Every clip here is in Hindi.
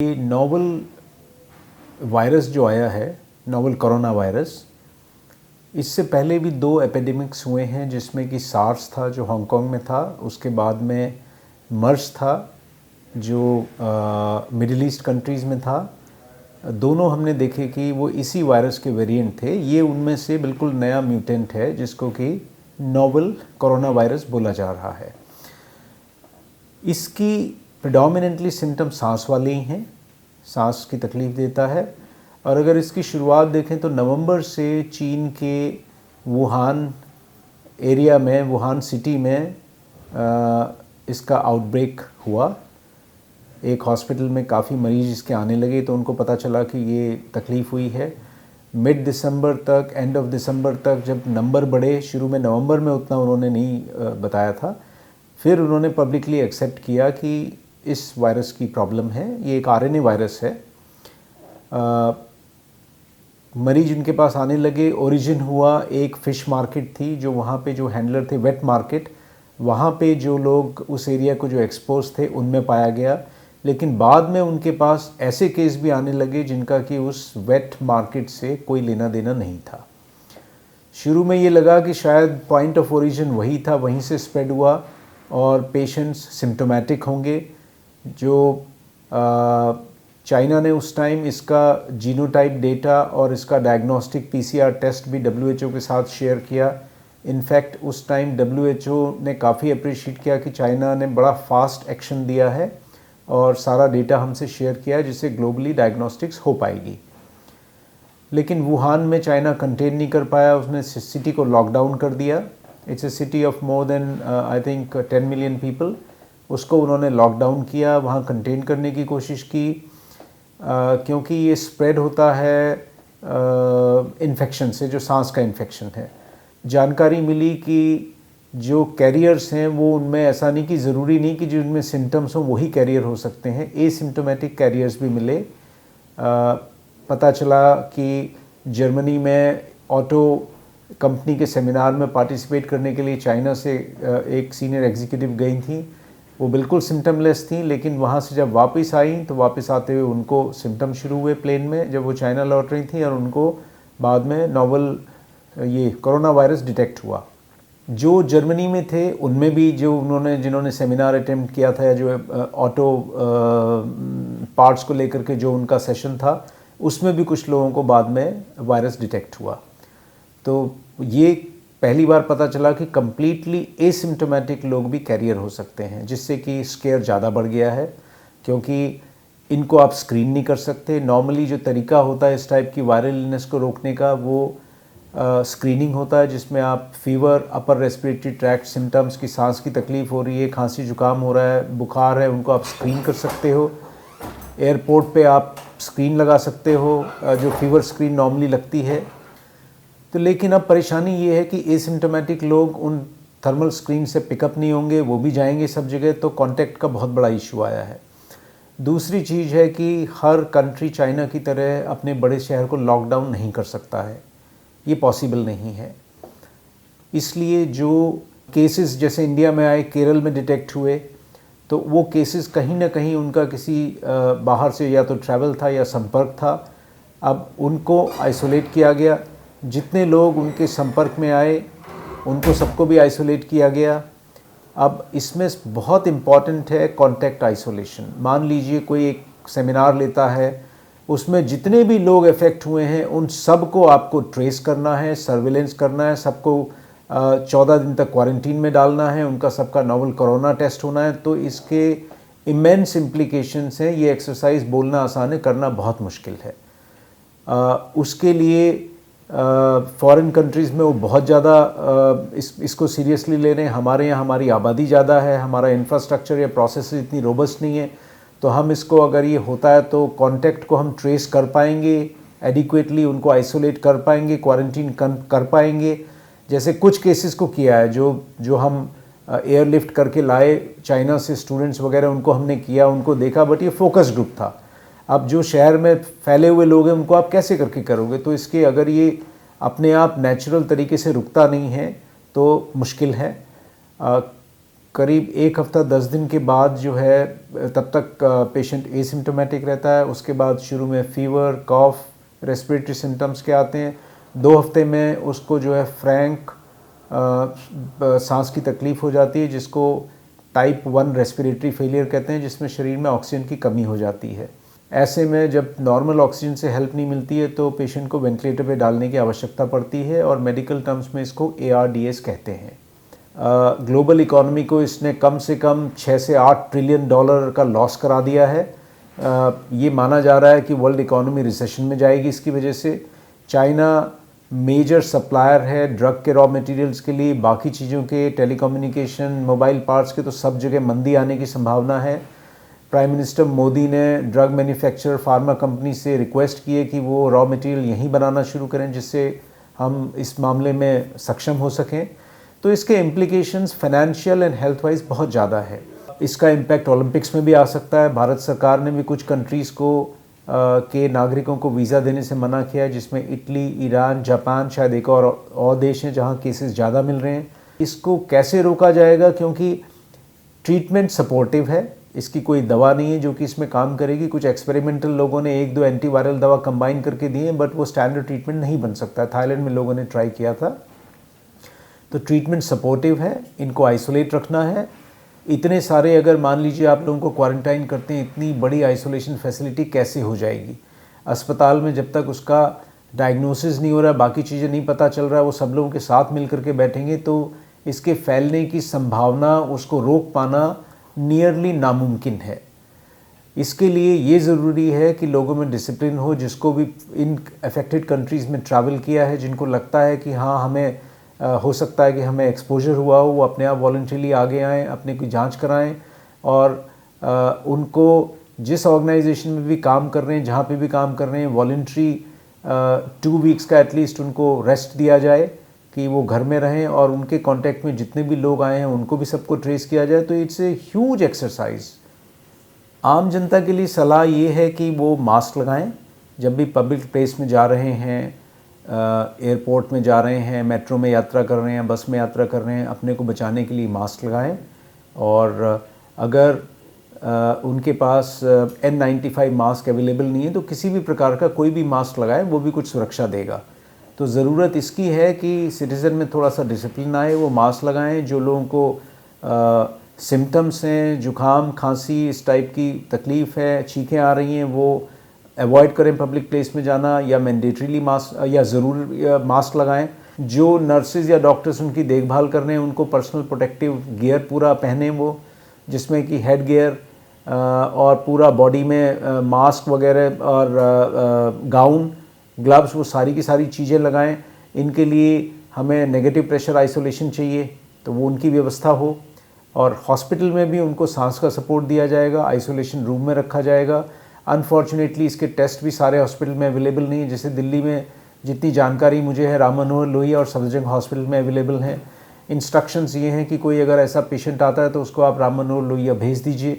ये नोवल वायरस जो आया है, नोवल कोरोना वायरस, इससे पहले भी 2 एपिडेमिक्स हुए हैं जिसमें कि सार्स था जो हांगकांग में था, उसके बाद में मर्स था जो मिडिल ईस्ट कंट्रीज़ में था। दोनों हमने देखे कि वो इसी वायरस के वेरिएंट थे। ये उनमें से बिल्कुल नया म्यूटेंट है जिसको कि नोवल कोरोना वायरस बोला जा रहा है। इसकी प्रेडोमिनेंटली सिम्टम सांस वाले ही हैं, सांस की तकलीफ़ देता है। और अगर इसकी शुरुआत देखें तो नवंबर से चीन के वुहान एरिया में, वुहान सिटी में इसका आउटब्रेक हुआ। एक हॉस्पिटल में काफ़ी मरीज इसके आने लगे तो उनको पता चला कि ये तकलीफ़ हुई है। मिड दिसंबर तक, एंड ऑफ दिसंबर तक जब नंबर बढ़े, शुरू में नवंबर में उतना उन्होंने नहीं बताया था, फिर उन्होंने पब्लिकली एक्सेप्ट किया कि इस वायरस की प्रॉब्लम है, ये एक आरएनए वायरस है। मरीज उनके पास आने लगे। ओरिजिन हुआ एक फ़िश मार्केट थी जो वहाँ पे जो हैंडलर थे, वेट मार्केट, वहाँ पे जो लोग उस एरिया को जो एक्सपोज थे उनमें पाया गया। लेकिन बाद में उनके पास ऐसे केस भी आने लगे जिनका कि उस वेट मार्केट से कोई लेना देना नहीं था। शुरू में ये लगा कि शायद पॉइंट ऑफ ओरिजिन वही था, वहीं से स्प्रेड हुआ और पेशेंट्स सिम्टोमेटिक होंगे। जो चाइना ने उस टाइम इसका जीनोटाइप डेटा और इसका डायग्नोस्टिक पीसीआर टेस्ट भी डब्ल्यूएचओ के साथ शेयर किया। इनफैक्ट उस टाइम डब्ल्यूएचओ ने काफ़ी अप्रिशिएट किया कि चाइना ने बड़ा फास्ट एक्शन दिया है और सारा डेटा हमसे शेयर किया जिससे ग्लोबली डायग्नोस्टिक्स हो पाएगी। लेकिन वुहान में चाइना कंटेन नहीं कर पाया, उसने सिटी को लॉकडाउन कर दिया। It's a city of more than I think 10 million people. उसको उन्होंने लॉकडाउन किया, वहाँ कंटेन करने की कोशिश की, क्योंकि ये स्प्रेड होता है इन्फेक्शन से, जो सांस का इन्फेक्शन है। जानकारी मिली कि जो कैरियर्स हैं वो उनमें ऐसा नहीं कि ज़रूरी नहीं कि जिनमें सिम्टम्स हों वही कैरियर हो सकते हैं, एसिम्टोमेटिक कैरियर्स भी मिले। पता चला कि जर्मनी में ऑटो कंपनी के सेमिनार में पार्टिसिपेट करने के लिए चाइना से एक सीनियर एग्जीक्यूटिव गई थी। वो बिल्कुल सिम्टमलेस थी, लेकिन वहाँ से जब वापस आई तो वापस आते हुए उनको सिम्टम शुरू हुए प्लेन में जब वो चाइना लौट रही थी, और उनको बाद में नोवल ये कोरोना वायरस डिटेक्ट हुआ। जो जर्मनी में थे उनमें भी जिन्होंने सेमिनार अटेम्प्ट किया था या जो ऑटो पार्ट्स को लेकर के जो उनका सेशन था, उसमें भी कुछ लोगों को बाद में वायरस डिटेक्ट हुआ। तो ये पहली बार पता चला कि कम्प्लीटली एसिम्टोमेटिक लोग भी कैरियर हो सकते हैं, जिससे कि स्केयर ज़्यादा बढ़ गया है, क्योंकि इनको आप स्क्रीन नहीं कर सकते। नॉर्मली जो तरीका होता है इस टाइप की वायरल इलनेस को रोकने का, वो स्क्रीनिंग होता है, जिसमें आप fever, upper respiratory tract symptoms की, सांस की तकलीफ़ हो रही है, खांसी जुकाम हो रहा है, बुखार है, उनको आप स्क्रीन कर सकते हो। एयरपोर्ट पे आप स्क्रीन लगा सकते हो, जो फीवर स्क्रीन नॉर्मली लगती है। तो लेकिन अब परेशानी ये है कि एसिम्टोमेटिक लोग उन थर्मल स्क्रीन से पिकअप नहीं होंगे, वो भी जाएंगे सब जगह, तो कांटेक्ट का बहुत बड़ा इशू आया है। दूसरी चीज़ है कि हर कंट्री चाइना की तरह अपने बड़े शहर को लॉकडाउन नहीं कर सकता है, ये पॉसिबल नहीं है। इसलिए जो केसेस जैसे इंडिया में आए, केरल में डिटेक्ट हुए, तो वो केसेस कहीं ना कहीं उनका किसी बाहर से या तो ट्रैवल था या संपर्क था। अब उनको आइसोलेट किया गया। जितने लोग उनके संपर्क में आए उनको सबको भी आइसोलेट किया गया। अब इसमें बहुत इम्पॉर्टेंट है कॉन्टैक्ट आइसोलेशन। मान लीजिए कोई एक सेमिनार लेता है, उसमें जितने भी लोग इफ़ेक्ट हुए हैं उन सबको आपको ट्रेस करना है, सर्विलेंस करना है, सबको 14 दिन तक क्वारंटीन में डालना है, उनका सबका नोवल कोरोना टेस्ट होना है। तो इसके इमेंस इम्प्लीकेशंस हैं। ये एक्सरसाइज बोलना आसान है, करना बहुत मुश्किल है। उसके लिए फॉरेन कंट्रीज़ में वो बहुत ज़्यादा इसको सीरियसली ले रहे हैं। हमारे यहाँ हमारी आबादी ज़्यादा है, हमारा इंफ्रास्ट्रक्चर या प्रोसेस इतनी रोबस्ट नहीं है, तो हम इसको, अगर ये होता है तो कॉन्टैक्ट को हम ट्रेस कर पाएंगे एडिक्वेटली, उनको आइसोलेट कर पाएंगे, क्वारंटीन कर पाएंगे। जैसे कुछ केसेस को किया है, जो हम एयरलिफ्ट करके लाए चाइना से स्टूडेंट्स वगैरह, उनको हमने किया, उनको देखा, बट ये फोकस ग्रुप था। अब जो शहर में फैले हुए लोग हैं उनको आप कैसे करके करोगे? तो इसके अगर ये अपने आप नेचुरल तरीके से रुकता नहीं है तो मुश्किल है। करीब 1 हफ्ता 10 दिन के बाद जो है तब तक पेशेंट एसिम्टोमेटिक रहता है। उसके बाद शुरू में फ़ीवर, कॉफ, रेस्पिरेटरी सिम्टम्स के आते हैं। 2 हफ्ते में उसको जो है फ्रैंक सांस की तकलीफ़ हो जाती है, जिसको टाइप 1 रेस्पिरेटरी फेलियर कहते हैं, जिसमें शरीर में ऑक्सीजन की कमी हो जाती है। ऐसे में जब नॉर्मल ऑक्सीजन से हेल्प नहीं मिलती है तो पेशेंट को वेंटिलेटर पे डालने की आवश्यकता पड़ती है और मेडिकल टर्म्स में इसको ARDS कहते हैं। ग्लोबल इकोनॉमी को इसने कम से कम 6 से 8 ट्रिलियन डॉलर का लॉस करा दिया है। ये माना जा रहा है कि वर्ल्ड इकोनॉमी रिसेशन में जाएगी इसकी वजह से। चाइना मेजर सप्लायर है ड्रग के रॉ मटेरियल्स के लिए, बाकी चीज़ों के, टेलीकम्युनिकेशन, मोबाइल पार्ट्स के तो सब जगह मंदी आने की संभावना है। प्राइम मिनिस्टर मोदी ने ड्रग मैन्युफैक्चरर फार्मा कंपनी से रिक्वेस्ट की है कि वो रॉ मटेरियल यहीं बनाना शुरू करें, जिससे हम इस मामले में सक्षम हो सकें। तो इसके implications financial and health wise बहुत ज़्यादा है। इसका इम्पैक्ट ओलंपिक्स में भी आ सकता है। भारत सरकार ने भी कुछ कंट्रीज़ को के नागरिकों को वीज़ा देने से मना किया है, जिसमें इटली, ईरान, जापान, शायद एक और देश हैं जहां केसेस ज़्यादा मिल रहे हैं। इसको कैसे रोका जाएगा, क्योंकि ट्रीटमेंट सपोर्टिव है, इसकी कोई दवा नहीं है जो कि इसमें काम करेगी। कुछ एक्सपेरिमेंटल लोगों ने 1-2 एंटीवायरल दवा कंबाइन करके दी है, बट वो स्टैंडर्ड ट्रीटमेंट नहीं बन सकता। थाईलैंड में लोगों ने ट्राई किया था। तो ट्रीटमेंट सपोर्टिव है, इनको आइसोलेट रखना है। इतने सारे अगर मान लीजिए आप लोगों को क्वारंटाइन करते हैं, इतनी बड़ी आइसोलेशन फैसिलिटी कैसे हो जाएगी? अस्पताल में जब तक उसका डायग्नोसिस नहीं हो रहा, बाकी चीज़ें नहीं पता चल रहा है, वो सब लोगों के साथ मिल करके बैठेंगे तो इसके फैलने की संभावना, उसको रोक पाना नियरली नामुमकिन है। इसके लिए ये ज़रूरी है कि लोगों में डिसिप्लिन हो। जिसको भी इन अफेक्टेड कंट्रीज़ में ट्रैवल किया है, जिनको लगता है कि हाँ हमें हो सकता है कि हमें एक्सपोजर हुआ हो, वो अपने आप वॉलंटरीली आगे आएँ, अपने की जांच कराएं और उनको जिस ऑर्गेनाइजेशन में भी काम कर रहे हैं, जहाँ पे भी काम कर रहे हैं, वॉलंटरी 2 वीक्स का एटलीस्ट उनको रेस्ट दिया जाए कि वो घर में रहें और उनके कांटेक्ट में जितने भी लोग आए हैं उनको भी सबको ट्रेस किया जाए। तो इट्स ए ह्यूज एक्सरसाइज। आम जनता के लिए सलाह ये है कि वो मास्क लगाएं जब भी पब्लिक प्लेस में जा रहे हैं, एयरपोर्ट में जा रहे हैं, मेट्रो में यात्रा कर रहे हैं, बस में यात्रा कर रहे हैं, अपने को बचाने के लिए मास्क लगाएं। और अगर उनके पास N95 मास्क अवेलेबल नहीं है तो किसी भी प्रकार का कोई भी मास्क लगाएं, वो भी कुछ सुरक्षा देगा। तो ज़रूरत इसकी है कि सिटीज़न में थोड़ा सा डिसिप्लिन आए, वो मास्क लगाएं। जो लोगों को सिम्टम्स हैं, जुकाम, खांसी, इस टाइप की तकलीफ़ है, छींकें आ रही हैं, वो अवॉइड करें पब्लिक प्लेस में जाना, या मैंडेटरीली मास्क या ज़रूर मास्क लगाएं। जो नर्सेज या डॉक्टर्स उनकी देखभाल कर रहे हैं उनको पर्सनल प्रोटेक्टिव गियर पूरा पहने, वो जिसमें कि हेड गियर और पूरा बॉडी में मास्क वगैरह और गाउन, ग्लव्स, वो सारी की सारी चीज़ें लगाएं। इनके लिए हमें नेगेटिव प्रेशर आइसोलेशन चाहिए, तो वो उनकी व्यवस्था हो। और हॉस्पिटल में भी उनको सांस का सपोर्ट दिया जाएगा, आइसोलेशन रूम में रखा जाएगा। अनफॉर्चुनेटली इसके टेस्ट भी सारे हॉस्पिटल में अवेलेबल नहीं है। जैसे दिल्ली में जितनी जानकारी मुझे है, राम मनोहर लोहिया और सफदरजंग हॉस्पिटल में अवेलेबल हैं। इंस्ट्रक्शंस ये हैं कि कोई अगर ऐसा पेशेंट आता है तो उसको आप राम मनोहर लोहिया भेज दीजिए,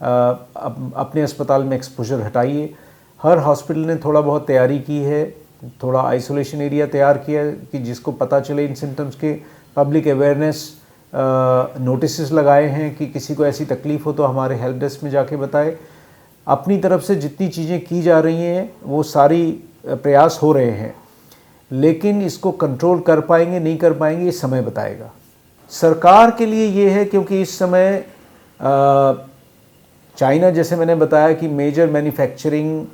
अपने अस्पताल में एक्सपोजर हटाइए। हर हॉस्पिटल ने थोड़ा बहुत तैयारी की है, थोड़ा आइसोलेशन एरिया तैयार किया है कि जिसको पता चले इन सिम्टम्स के। पब्लिक अवेयरनेस नोटिस लगाए हैं कि किसी को ऐसी तकलीफ़ हो तो हमारे हेल्प डेस्क में जाके बताए। अपनी तरफ से जितनी चीज़ें की जा रही हैं वो सारी प्रयास हो रहे हैं, लेकिन इसको कंट्रोल कर पाएंगे नहीं कर पाएंगे ये समय बताएगा। सरकार के लिए ये है क्योंकि इस समय चाइना, जैसे मैंने बताया कि मेजर मैन्युफैक्चरिंग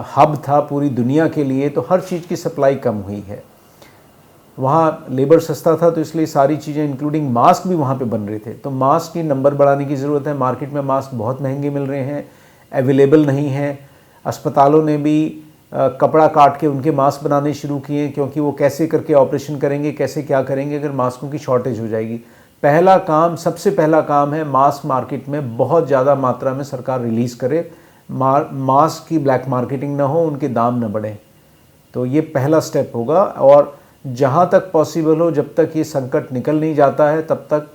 हब था पूरी दुनिया के लिए, तो हर चीज़ की सप्लाई कम हुई है। वहाँ लेबर सस्ता था तो इसलिए सारी चीज़ें इंक्लूडिंग मास्क भी वहाँ पे बन रहे थे। तो मास्क की नंबर बढ़ाने की ज़रूरत है। मार्केट में मास्क बहुत महंगे मिल रहे हैं, अवेलेबल नहीं है। अस्पतालों ने भी कपड़ा काट के उनके मास्क बनाने शुरू किए, क्योंकि वो कैसे करके ऑपरेशन करेंगे, कैसे क्या करेंगे अगर मास्कों की शॉर्टेज हो जाएगी। पहला काम, सबसे पहला काम है मास्क मार्केट में बहुत ज़्यादा मात्रा में सरकार रिलीज़ करे। मास्क की ब्लैक मार्केटिंग ना हो, उनके दाम न बढ़ें। तो ये पहला स्टेप होगा। और जहाँ तक पॉसिबल हो, जब तक ये संकट निकल नहीं जाता है, तब तक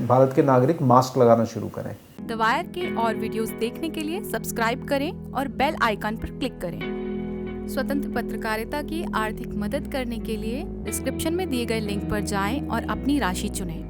भारत के नागरिक मास्क लगाना शुरू करें। द वायर के और वीडियोस देखने के लिए सब्सक्राइब करें और बेल आइकन पर क्लिक करें। स्वतंत्र पत्रकारिता की आर्थिक मदद करने के लिए डिस्क्रिप्शन में दिए गए लिंक पर जाएं और अपनी राशि चुनें।